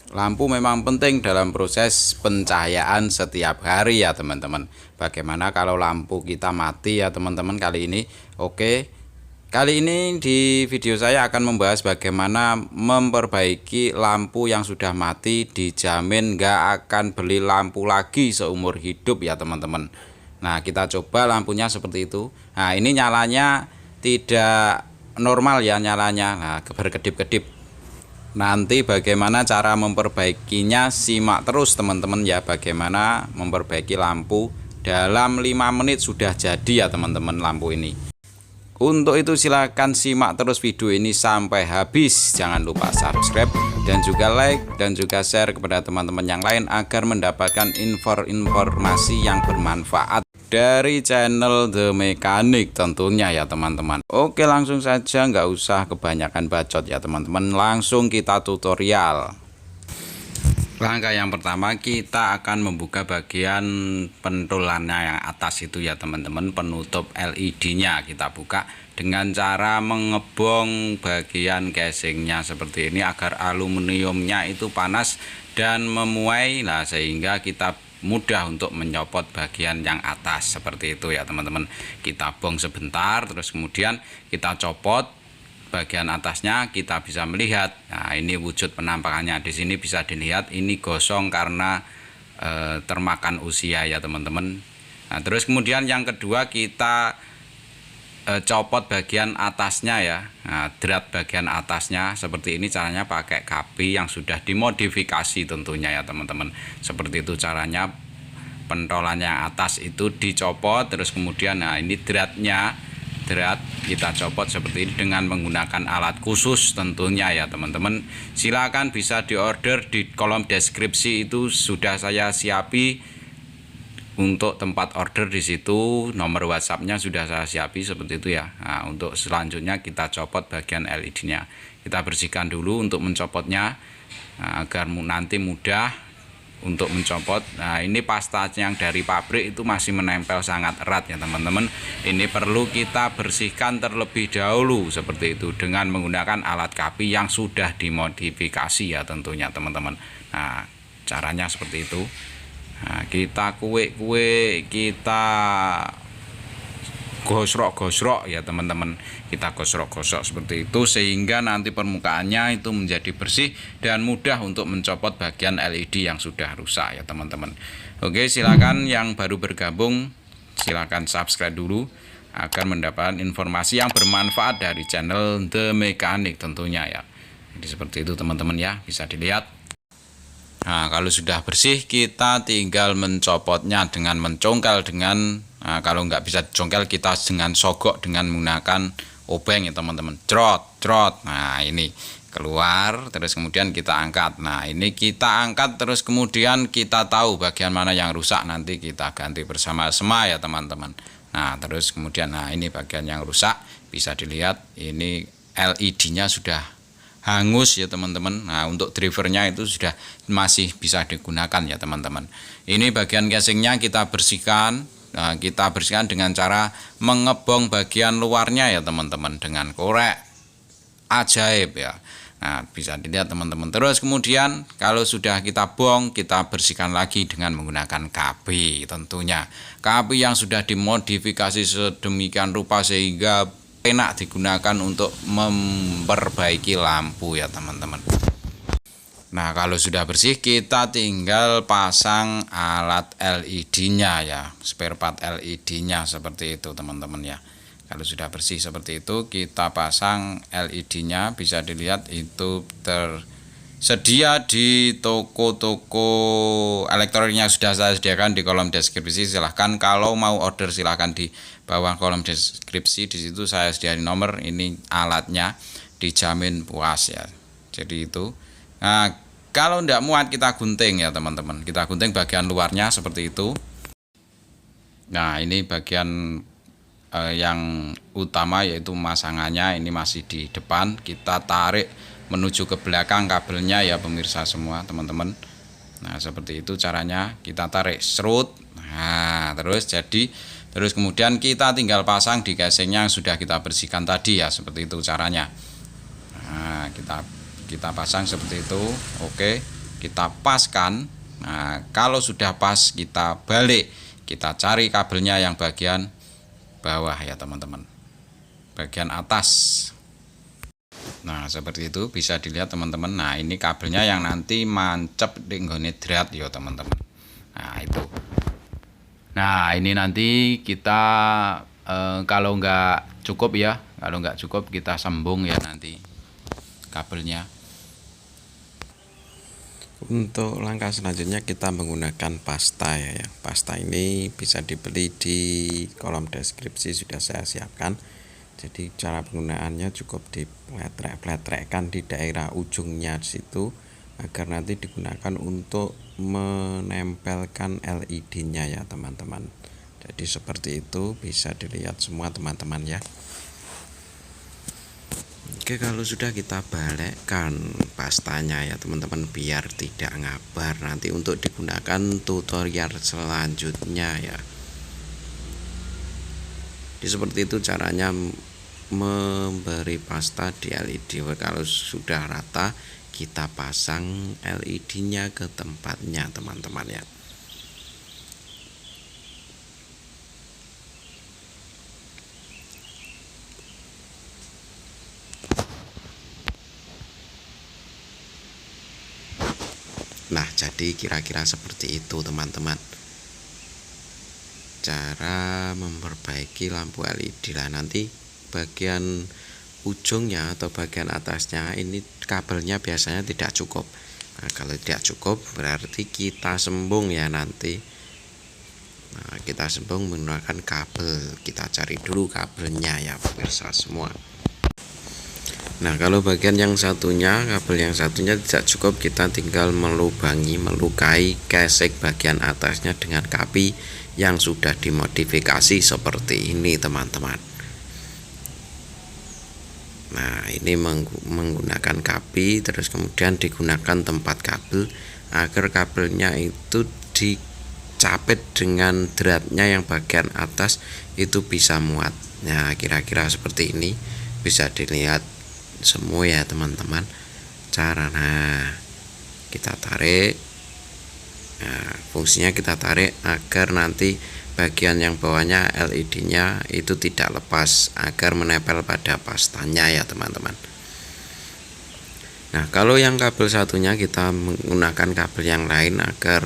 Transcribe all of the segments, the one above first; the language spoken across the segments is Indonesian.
Lampu memang penting dalam proses pencahayaan setiap hari ya teman-teman. Bagaimana kalau lampu kita mati ya teman-teman kali ini? Oke. Kali ini di video saya akan membahas bagaimana memperbaiki lampu yang sudah mati, dijamin nggak akan beli lampu lagi seumur hidup ya teman-teman. Nah, kita coba lampunya seperti itu. Nah, ini nyalanya tidak normal ya nyalanya. Nah, berkedip-kedip. Nanti bagaimana cara memperbaikinya, simak terus teman-teman ya, bagaimana memperbaiki lampu. Dalam 5 menit sudah jadi ya teman-teman lampu ini. Untuk itu silahkan simak terus video ini sampai habis. Jangan lupa subscribe dan juga like dan juga share kepada teman-teman yang lain agar mendapatkan informasi yang bermanfaat dari channel The Mechanic tentunya ya teman-teman. Oke, langsung saja, nggak usah kebanyakan bacot ya teman-teman, langsung kita tutorial. Langkah yang pertama, kita akan membuka bagian pentolannya yang atas itu ya teman-teman, penutup LED-nya kita buka dengan cara mengebong bagian casingnya seperti ini agar aluminiumnya itu panas dan memuai, nah sehingga kita mudah untuk mencopot bagian yang atas seperti itu ya teman-teman. Kita bong sebentar, terus kemudian kita copot bagian atasnya, kita bisa melihat. Nah, ini wujud penampakannya. Di sini bisa dilihat ini gosong karena termakan usia ya teman-teman. Nah, terus kemudian yang kedua kita copot bagian atasnya ya. Nah, drat bagian atasnya seperti ini caranya, pakai kapi yang sudah dimodifikasi tentunya ya teman-teman. Seperti itu caranya, pentolannya atas itu dicopot, terus kemudian nah ini drat kita copot seperti ini dengan menggunakan alat khusus tentunya ya teman-teman. Silakan bisa diorder di kolom deskripsi, itu sudah saya siapi untuk tempat order. Di situ nomor WhatsAppnya sudah saya siapi seperti itu ya. Nah, untuk selanjutnya kita copot bagian LED-nya. Kita bersihkan dulu untuk mencopotnya, nah, agar nanti mudah untuk mencopot. Nah, ini pasta yang dari pabrik itu masih menempel sangat erat ya teman-teman. Ini perlu kita bersihkan terlebih dahulu seperti itu dengan menggunakan alat kapi yang sudah dimodifikasi ya tentunya teman-teman. Nah, caranya seperti itu. Nah, kita kita gosrok-gosrok ya teman-teman, kita gosrok-gosrok seperti itu sehingga nanti permukaannya itu menjadi bersih dan mudah untuk mencopot bagian LED yang sudah rusak ya teman-teman. Oke, silakan yang baru bergabung silakan subscribe dulu agar mendapatkan informasi yang bermanfaat dari channel The Mechanic tentunya ya. Jadi seperti itu teman-teman ya, bisa dilihat. Nah, kalau sudah bersih kita tinggal mencopotnya dengan mencongkel dengan kalau nggak bisa congkel kita dengan sogok dengan menggunakan obeng ya teman-teman. Trot. Nah, ini keluar, terus kemudian kita angkat. Nah, ini kita angkat terus kemudian kita tahu bagian mana yang rusak, nanti kita ganti bersama-sama ya teman-teman. Nah, terus kemudian nah ini bagian yang rusak, bisa dilihat ini LED-nya sudah hangus ya teman-teman. Nah, untuk drivernya itu sudah masih bisa digunakan ya teman-teman. Ini bagian casingnya kita bersihkan. Nah, kita bersihkan dengan cara mengebong bagian luarnya ya teman-teman dengan korek ajaib ya. Nah, bisa dilihat teman-teman. Terus kemudian kalau sudah kita bong, kita bersihkan lagi dengan menggunakan kapi tentunya. Kapi yang sudah dimodifikasi sedemikian rupa sehingga enak digunakan untuk memperbaiki lampu ya teman-teman. Nah, kalau sudah bersih kita tinggal pasang alat LED-nya ya, spare part LED-nya seperti itu teman-teman ya. Kalau sudah bersih seperti itu kita pasang LED-nya, bisa dilihat itu tersedia di toko-toko elektroniknya sudah saya sediakan di kolom deskripsi. Silahkan kalau mau order silahkan di bawah kolom deskripsi, di situ saya sediakan nomor. Ini alatnya dijamin puas ya. Jadi itu. Nah, kalau tidak muat kita gunting ya teman-teman. Kita gunting bagian luarnya seperti itu. Nah, ini bagian yang utama yaitu masangannya ini masih di depan. Kita tarik menuju ke belakang kabelnya ya pemirsa semua teman-teman. Nah, seperti itu caranya, kita tarik serut. Nah, terus kemudian kita tinggal pasang di casingnya yang sudah kita bersihkan tadi ya, seperti itu caranya. Nah, kita pasang seperti itu. Oke. kita paskan. Nah, kalau sudah pas kita balik, kita cari kabelnya yang bagian bawah ya teman-teman, bagian atas. Nah, seperti itu bisa dilihat teman-teman. Nah, ini kabelnya yang nanti mancep di nggone drat ya teman-teman. Nah, itu. Nah, ini nanti kita kalau nggak cukup ya, kalau nggak cukup kita sambung ya nanti kabelnya. Untuk langkah selanjutnya kita menggunakan pasta ya. Pasta ini bisa dibeli di kolom deskripsi, sudah saya siapkan. Jadi cara penggunaannya cukup dipletrek-pletrekkan di daerah ujungnya situ agar nanti digunakan untuk menempelkan LED-nya ya teman-teman. Jadi seperti itu, bisa dilihat semua teman-teman ya. Oke, kalau sudah kita balikkan pastanya ya teman-teman biar tidak ngabar nanti untuk digunakan tutorial selanjutnya ya. Jadi seperti itu caranya memberi pasta di LED. Kalau sudah rata kita pasang LED-nya ke tempatnya teman-teman ya. Nah, jadi kira-kira seperti itu teman-teman cara memperbaiki lampu LED. Lah nanti bagian ujungnya atau bagian atasnya ini kabelnya biasanya tidak cukup. Nah, kalau tidak cukup berarti kita sambung ya nanti. Nah, kita sambung menggunakan kabel. Kita cari dulu kabelnya ya pemirsa semua. Nah, kalau bagian yang satunya, kabel yang satunya tidak cukup, kita tinggal melukai gesek bagian atasnya dengan kapi yang sudah dimodifikasi seperti ini teman-teman. Nah, ini menggunakan kapi, terus kemudian digunakan tempat kabel agar kabelnya itu dicapit dengan dratnya yang bagian atas itu bisa muat. Nah, kira-kira seperti ini bisa dilihat semua ya teman-teman cara. Nah, kita tarik. Nah, fungsinya kita tarik agar nanti bagian yang bawahnya LED-nya itu tidak lepas agar menempel pada pastanya ya teman-teman. Nah, kalau yang kabel satunya kita menggunakan kabel yang lain agar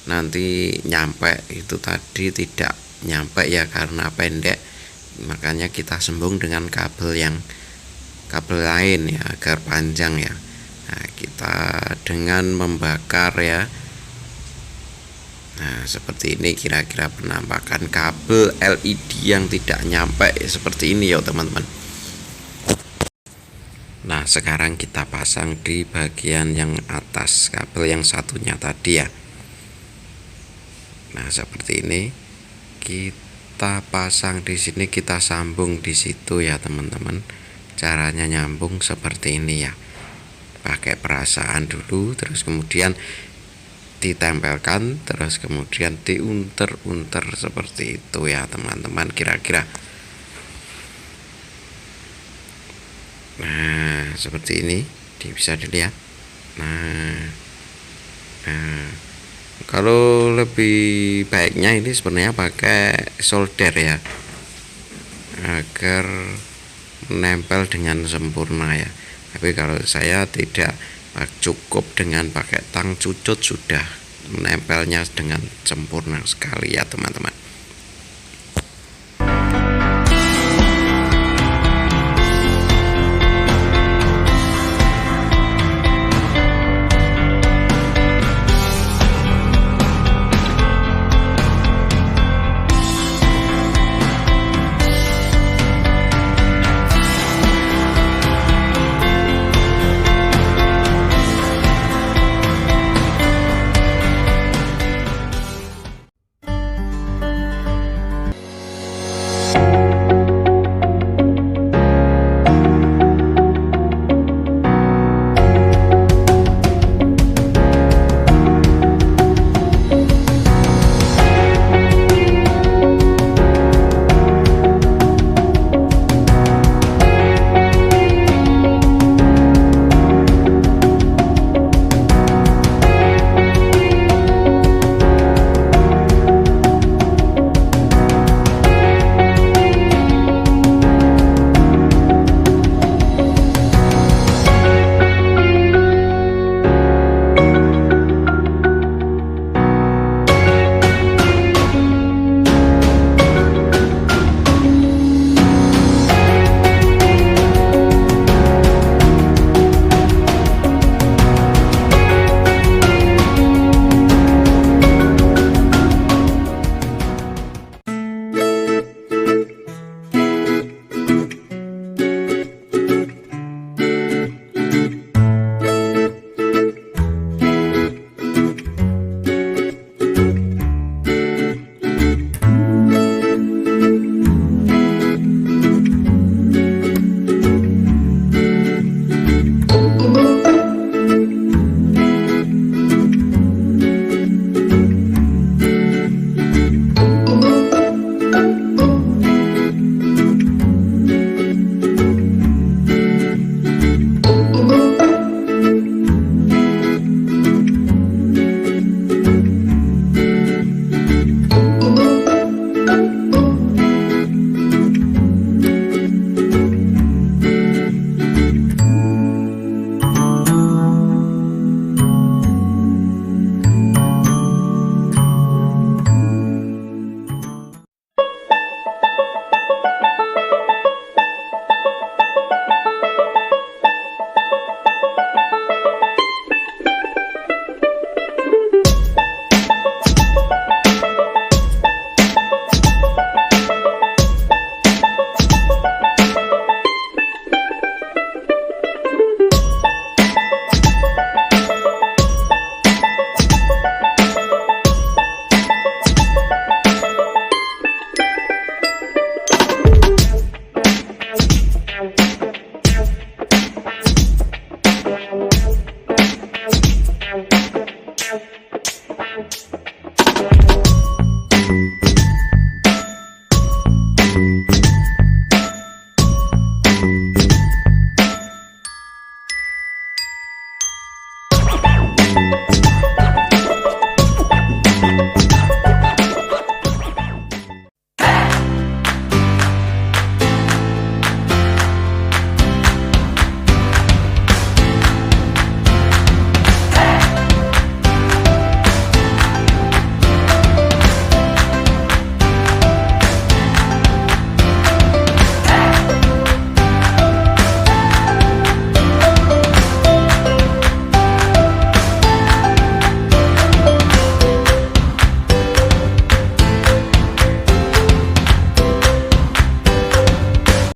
nanti nyampe, itu tadi tidak nyampe ya karena pendek, makanya kita sambung dengan kabel lain ya agar panjang ya. Nah, kita dengan membakar ya. Nah, seperti ini kira-kira penampakan kabel LED yang tidak nyampe seperti ini ya teman-teman. Nah, sekarang kita pasang di bagian yang atas kabel yang satunya tadi ya. Nah, seperti ini kita pasang di sini, kita sambung di situ ya teman-teman. Caranya nyambung seperti ini ya, pakai perasaan dulu, terus kemudian ditempelkan, terus kemudian diunter-unter seperti itu ya teman-teman kira-kira. Nah, seperti ini bisa dilihat. Nah, kalau lebih baiknya ini sebenarnya pakai solder ya agar menempel dengan sempurna ya. Tapi kalau saya tidak, cukup dengan pakai tang cucut sudah menempelnya dengan sempurna sekali ya teman-teman.